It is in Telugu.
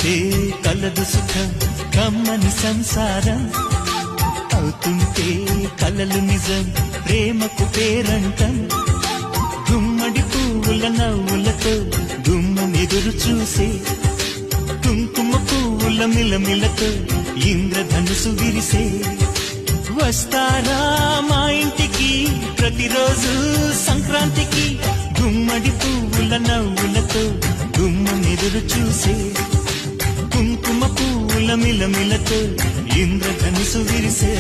అవుతుంటే కలదు సుఖం కమ్మని సంసారం అవుతుంటే కలలు నిజం ప్రేమకు పేరంటం గుమ్మడి పువ్వుల నవ్వులతో గుమ్మనెదురు చూసే కుంకుమ పువ్వుల మిలమిలతో ఇంద్రధనుసు విరిసే వస్తారా మా ఇంటికి ప్రతిరోజు సంక్రాంతికి గుమ్మడి పువ్వుల నవ్వులతో గుమ్మనెదురు చూసే కుంకుమ పువ్వుల మిలమిలతో ఇంద్రధనుసు విరిసే